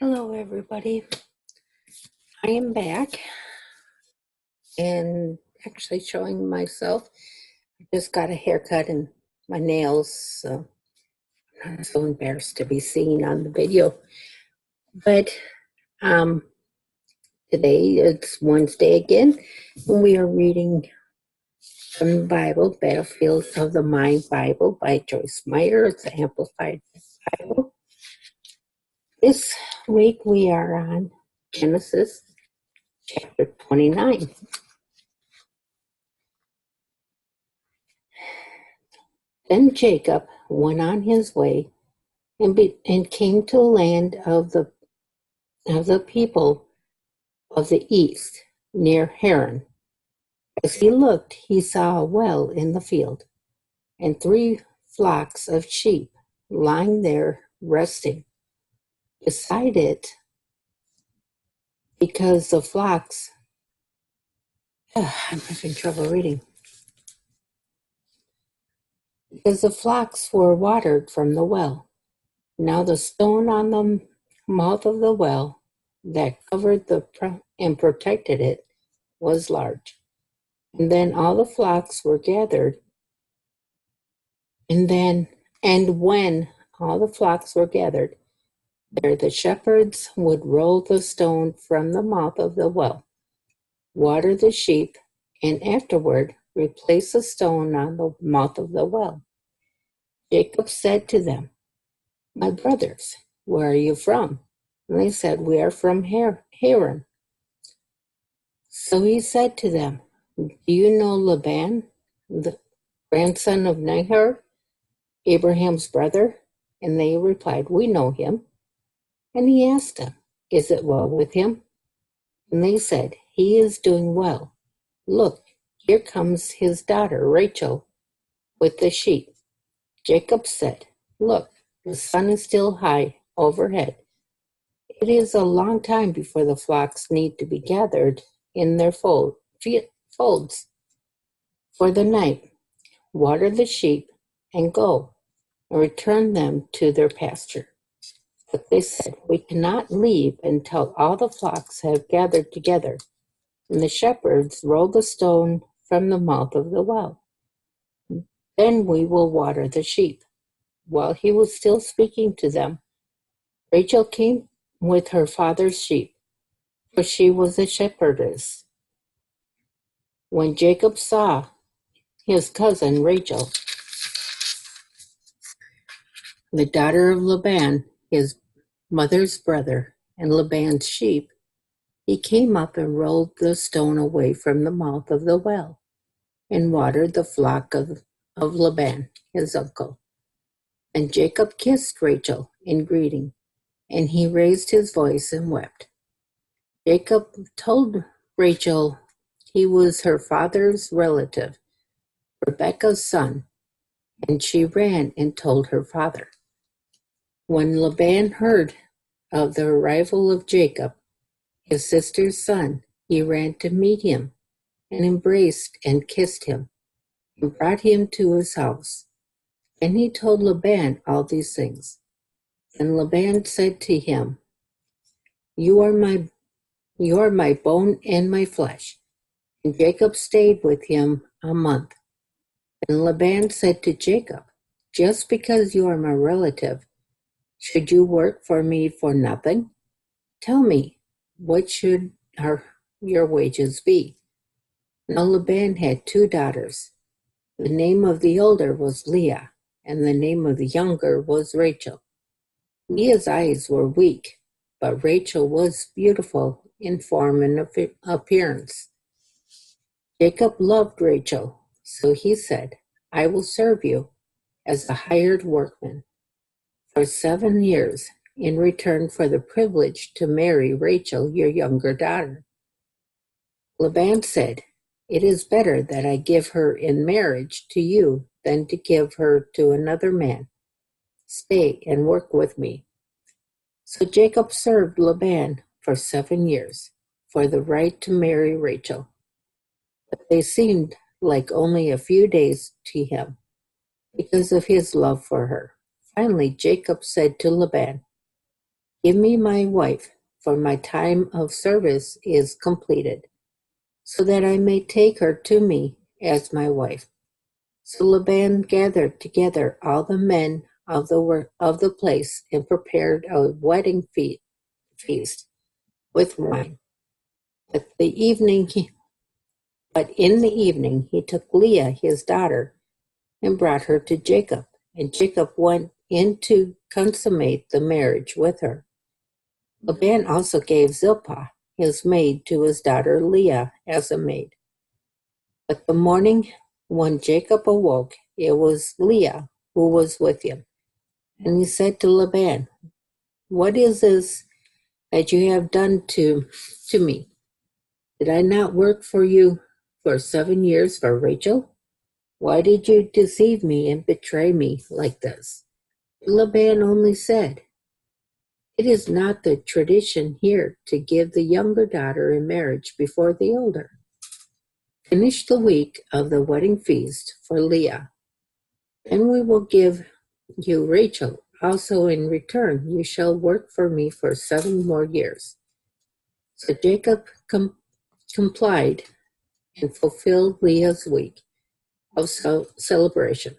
Hello, everybody. I am back and actually showing myself. I just got a haircut and my nails, so I'm not so embarrassed to be seen on the video. But um, today it's Wednesday again, and we are reading from the Bible, Battlefield of the Mind Bible by Joyce Meyer. It's the Amplified Bible. This week we are on Genesis chapter 29. Then Jacob went on his way and came to the land of the people of the east, near Haran. As he looked, he saw a well in the field, and 3 flocks of sheep lying there resting beside it, because the flocks. I'm having trouble reading. Because the flocks were watered from the well. Now the stone on the mouth of the well that covered and protected it was large. And then all the flocks were gathered. And when all the flocks were gathered, there the shepherds would roll the stone from the mouth of the well, water the sheep, and afterward replace the stone on the mouth of the well. Jacob said to them, "My brothers, where are you from?" And they said, "We are from Haran." So he said to them, "Do you know Laban, the grandson of Nahor, Abraham's brother?" And they replied, "We know him." And he asked them, "Is it well with him?" And they said, "He is doing well. Look, here comes his daughter Rachel with the sheep." Jacob said, "Look, the sun is still high overhead. It is a long time before the flocks need to be gathered in their folds for the night. Water the sheep and go, and return them to their pasture." But they said, "We cannot leave until all the flocks have gathered together." And the shepherds rolled the stone from the mouth of the well. "Then we will water the sheep." While he was still speaking to them, Rachel came with her father's sheep, for she was a shepherdess. When Jacob saw his cousin Rachel, the daughter of Laban, his mother's brother, and Laban's sheep, he came up and rolled the stone away from the mouth of the well, and watered the flock of Laban, his uncle. And Jacob kissed Rachel in greeting, and he raised his voice and wept. Jacob told Rachel he was her father's relative, Rebekah's son, and she ran and told her father. When Laban heard of the arrival of Jacob, his sister's son, he ran to meet him and embraced and kissed him and brought him to his house. And he told Laban all these things. And Laban said to him, You are my bone and my flesh." And Jacob stayed with him a month. And Laban said to Jacob, "Just because you are my relative, should you work for me for nothing? Tell me, what should your wages be?" Now Laban had 2 daughters. The name of the older was Leah, and the name of the younger was Rachel. Leah's eyes were weak, but Rachel was beautiful in form and appearance. Jacob loved Rachel, so he said, "I will serve you as a hired workman for 7 years in return for the privilege to marry Rachel, your younger daughter." Laban said, "It is better that I give her in marriage to you than to give her to another man. Stay and work with me." So Jacob served Laban for 7 years for the right to marry Rachel. But they seemed like only a few days to him because of his love for her. Finally, Jacob said to Laban, Give me my wife, for my time of service is completed, so that I may take her to me as my wife. So Laban gathered together all the men of the place and prepared a wedding feast with wine. But in the evening he took Leah his daughter and brought her to Jacob, and Jacob went in to consummate the marriage with her. Laban also gave Zilpah his maid to his daughter Leah as a maid. But the morning when Jacob awoke, it was Leah who was with him. And he said to Laban, "What is this that you have done to me? Did I not work for you for 7 years for Rachel? Why did you deceive me and betray me like this?" Laban only said, "It is not the tradition here to give the younger daughter in marriage before the older. Finish the week of the wedding feast for Leah, and we will give you Rachel. Also in return, you shall work for me for 7 more years." So Jacob complied and fulfilled Leah's week of celebration.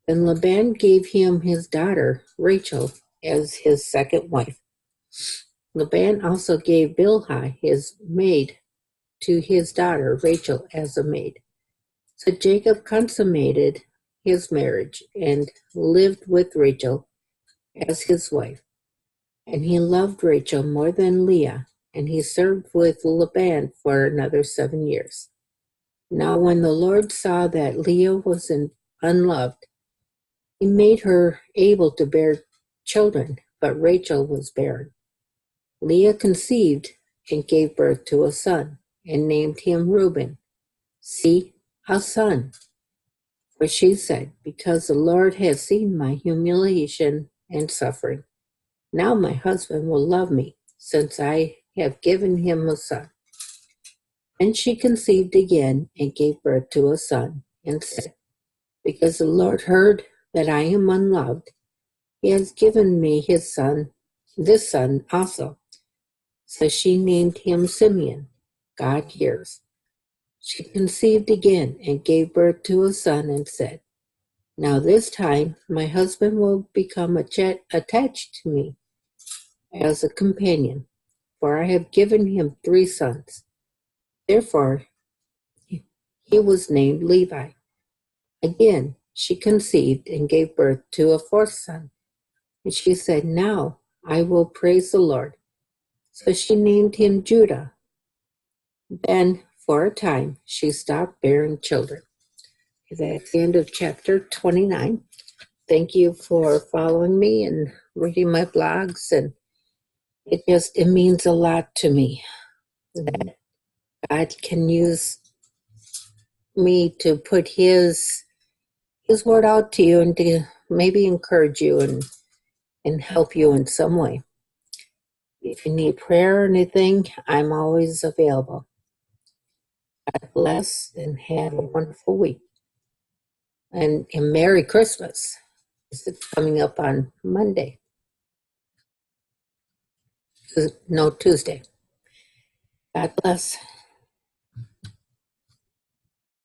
Then Laban gave him his daughter Rachel as his second wife. Laban also gave Bilhah his maid to his daughter Rachel as a maid. So Jacob consummated his marriage and lived with Rachel as his wife. And he loved Rachel more than Leah, and he served with Laban for another 7 years. Now when the Lord saw that Leah was unloved, he made her able to bear children, but Rachel was barren. Leah conceived and gave birth to a son, and named him Reuben. "See, a son." For she said, "Because the Lord has seen my humiliation and suffering, now my husband will love me, since I have given him a son." And she conceived again and gave birth to a son, and said, "Because the Lord heard that I am unloved, he has given me this son also." So she named him Simeon. God hears. She conceived again and gave birth to a son and said, "Now this time my husband will become attached to me as a companion, for I have given him 3 sons." Therefore he was named Levi. Again she conceived and gave birth to a 4th son. And she said, "Now I will praise the Lord." So she named him Judah. Then, for a time, she stopped bearing children. That's the end of chapter 29. Thank you for following me and reading my blogs. And it means a lot to me that God can use me to put his word out to you and to maybe encourage you and help you in some way. If you need prayer or anything, I'm always available. God bless and have a wonderful week. And Merry Christmas. It's coming up on Monday. No, Tuesday. God bless.